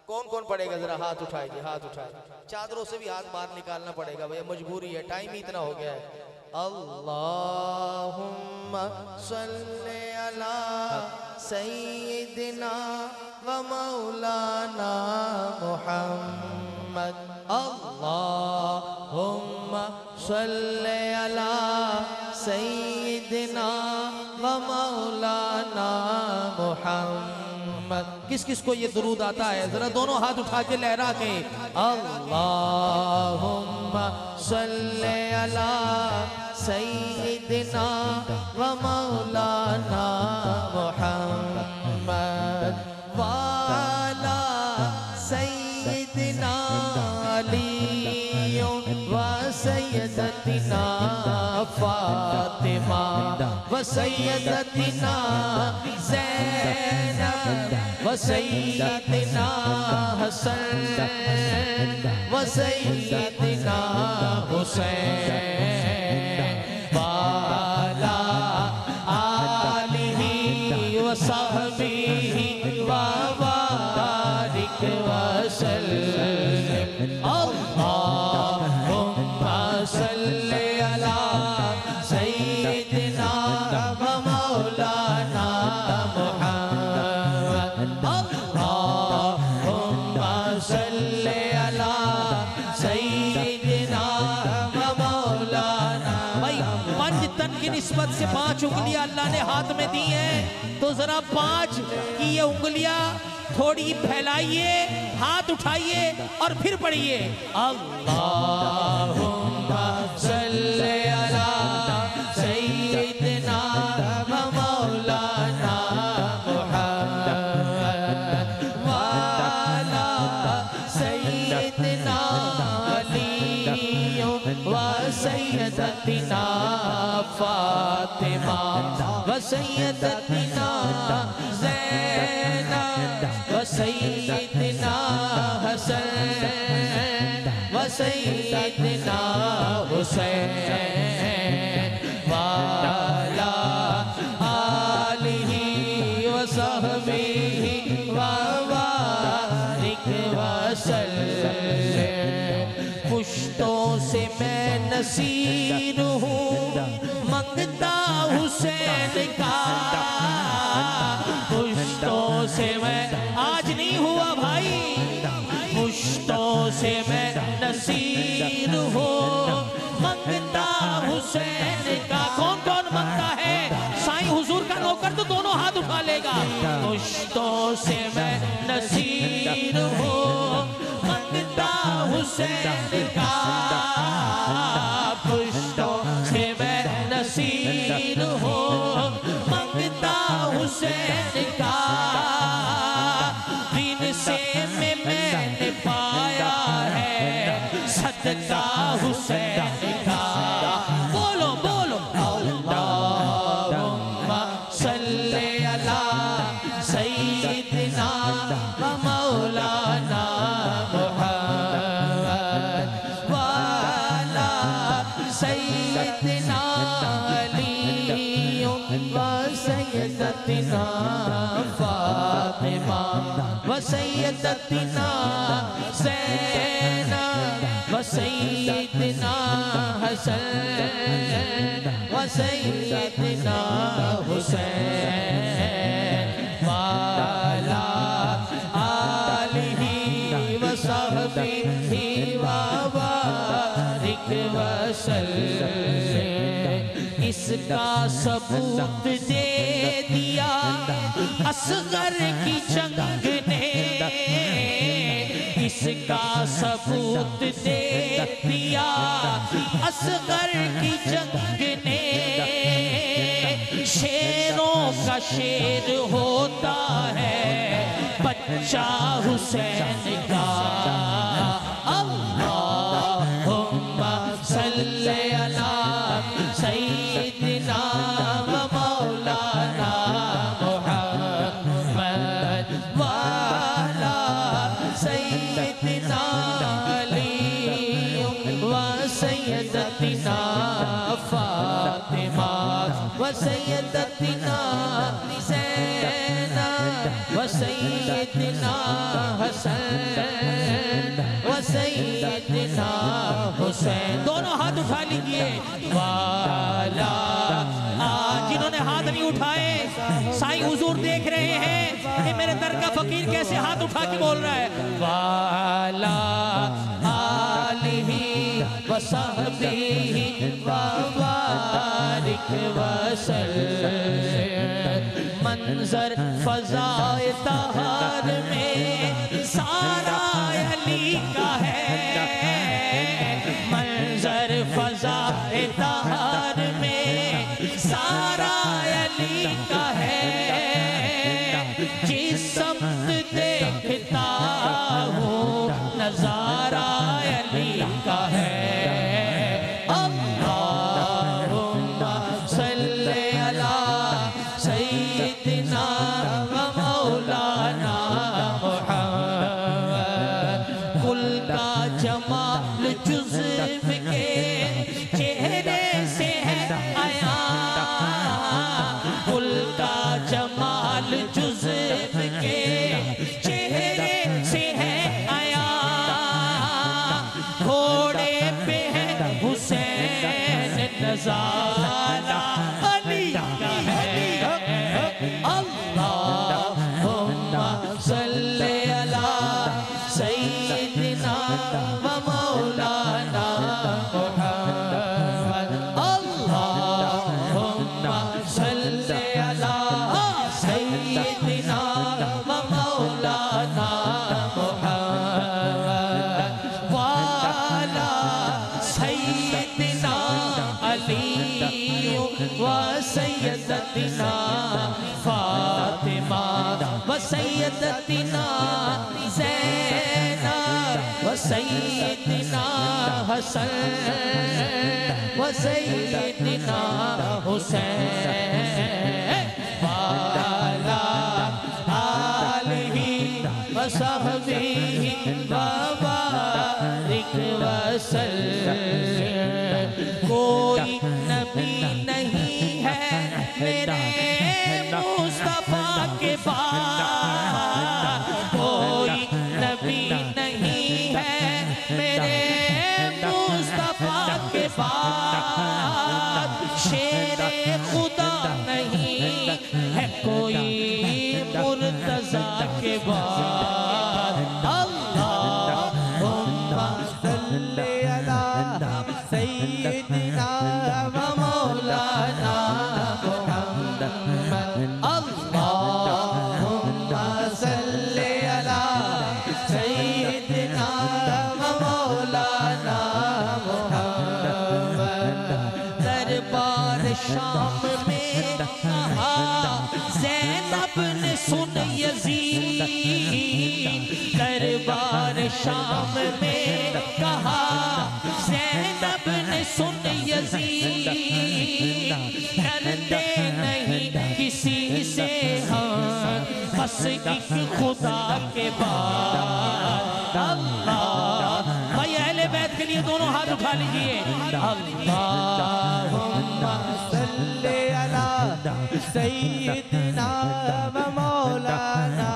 कौन कौन पढ़ेगा जरा हाथ उठाइए, हाथ उठाए। चादरों से भी हाथ बाहर निकालना पड़ेगा भैया, मजबूरी है, टाइम ही इतना हो गया है। अल्लाहुम्मा सल्ले अला सय्यिदिना व मौलाना मुहम्मद। अल्लाहुम्मा सल्ले अला सय्यिदिना व मौलाना मुहम्मद। किस किस को ये दुरूद आता है जरा दोनों हाथ उठा के लहरा के अल्लाहुम्मा सल्ले अला सय्यिदिना व मौलाना मुहम्मद वाला सय्यिदिना अली व सय्यदतिना फातिमा व सय्यदतिना ज़ैनब व सय्यदतिना हसन व सय्यदतिना हुसैन वाला आलिही व सहबिही व बारिक वसल्लिम। अल्लाहुम्मा सल्ले अला सय्यिदिना व मौलाना मुहम्मद। अल्लाहुम्मा सल्ले अला सय्यिदिना व मौलाना। भाई पंज तन की निस्बत से 5 उंगलियां अल्लाह ने हाथ में दी हैं, तो जरा 5 की ये उंगलियां थोड़ी फैलाइए, हाथ उठाइए और फिर पढ़िए अल्लाहुम्मा सल्ले अला सय्यिदिना व मौलाना मुहम्मद वाला सय्यिदिना अली व सय्यदतिना फातिमा व सय्यदतिना ज़ैनब व सय्यिदिना हसन व सय्यिदिना हुसैन वाला आलिही व सहबिही व बारिक वसल्लिम। पुश्तों से मैं नसीर हूँ मंगता हुसैन का, पुश्तों से मैं आज नहीं हुआ भाई, पुश्तों से मैं नसीर हूँ मंगता हुसैन का। कौन कौन मंगता है? साईं हुजूर का नौकर तो दोनों हाथ उठा लेगा। पुश्तों से मैं नसीर हूँ मंगता हुसैन का, पुश्तों से मैं नसीर हूँ मंगता हुसैन का। दिन से मैंने पाया है सदका हुसैन का। बोलो बोलो अल्लाहुम्मा सल्ले अला सय्यिदिना व मौलाना मुहम्मद वाला सय्यिदिना अली व सय्यदतिना फातिमा व सय्यदतिना ज़ैनब व सय्यिदिना हसन व सय्यिदिना हुसैन वाला आलिही व सहबिही व बारिक वसल्लिम। इसका सबूत दे दिया असगर की जंग ने, इसका सबूत दे दिया असगर की जंग ने। शेरों का शेर होता है बच्चा हुसैन का। अल्लाहुम्मा सल्ले अला सय्यिदिना व मौलाना मुहम्मद वाला सय्यिदिना अली व सय्यदतिना फातिमा व सय्यदतिना ज़ैनब व सय्यदना हसन व सय्यदना हुसैन। दोनों हाथ उठा लीजिए। वाला जिन्होंने हाथ नहीं उठाए, साईं हुजूर देख रहे हैं कि मेरे दर का फकीर कैसे हाथ उठा के बोल रहा है। वाला आलिही व सहबिही व बारिक वसल्लम। मंजर फज़ाए तहार में सारा अली का है। मंजर फज़ाए तहार में सारा अली का है। जिस समत देखता हूँ नजारा अली का है। अल्लाहुम्मा सल्ली अला सय्यिदिना व मौलाना मुहम्मद। कुल का जमाल जुज़्व के चेहरे से है आया। कुल का जमाल जुज़्व के चेहरे से है आया। घोड़े पे है हुसैन नज़ारा अली का है। अल्लाहुम्मा सल्ली अला सय्यिदिना व मौलाना मुहम्मद। अल्लाहुम्मा सल्ली अला सय्यिदिना व मौलाना मुहम्मद। वाला सय्यिदिना अली व सय्यदतिना फातिमा व सय्यदतिना ज़ैनब व सय्यिदिना हसन व सय्यिदिना हुसैन। वाला आलिही व सहबिही व बारिक वसल्लम। कोई नबी नहीं है मेरे मुस्तफा के बाद। कोई नबी नहीं है मेरे मुस्तफा के बाद। शेरे खुदा नहीं है कोई मुर्तज़ा के बाद। अल्लाहुम्मा सल्ली अला सय्यिदिना व मौलाना मुहम्मद। अल्लाहुम्मा सल्ली अला सय्यिदिना व मौलाना मुहम्मद। दरबार शाम में कहा ज़ैनब ने सुन यज़ीद। दरबार शाम में कहा ज़ैनब ने सुन यज़ीद। डरते नहीं किसी से हम बस एक खुदा के बाद। अल्लाह भाई अहले बैत के लिए दोनों हाथ उठा लीजिए। अल्लाहुम्मा सल्ली अला सय्यिदिना व मौलाना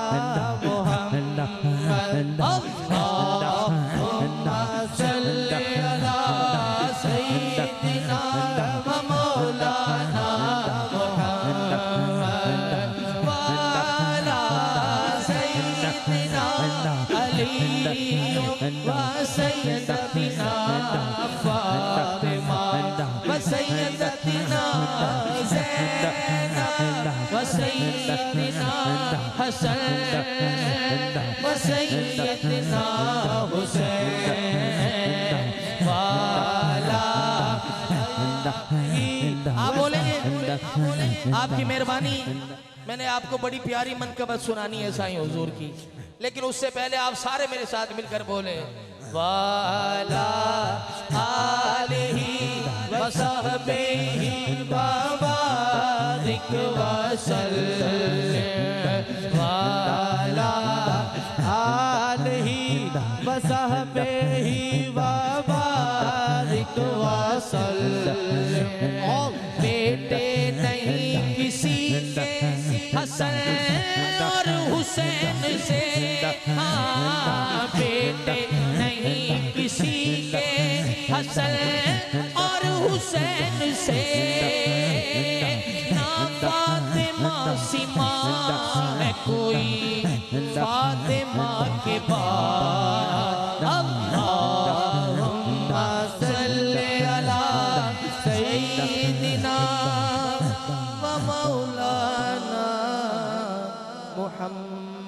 मुहम्मद। अल्लाहुम्मा सल्ली अला सय्यिदिना व मौलाना मुहम्मद। वाला सय्यिदिना अली व सय्यदतिना फातिमा व सय्यदतिना ज़ैनब व सय्यदिना हसन व सय्यदिना हुसैन। वाला आप बोलेंगे आपकी मेहरबानी। मैंने आपको बड़ी प्यारी मनकबत सुनानी है साईं हुजूर की, लेकिन उससे पहले आप सारे मेरे साथ मिलकर बोले। वाला आलिही व सहबिही व बारिक वसल्लम। वाला आलिही व सहबिही व बारिक वसल्लम। बेटे नहीं किसी के हसन और हुसैन से, हाँ बेटे नहीं किसी के हसन और हुसैन से, ना फातिमा सीमा है कोई फातिमा के बाद। अल्लाहुम्मा सल्ली अला सय्यिदिना व मौलाना मुहम्मद।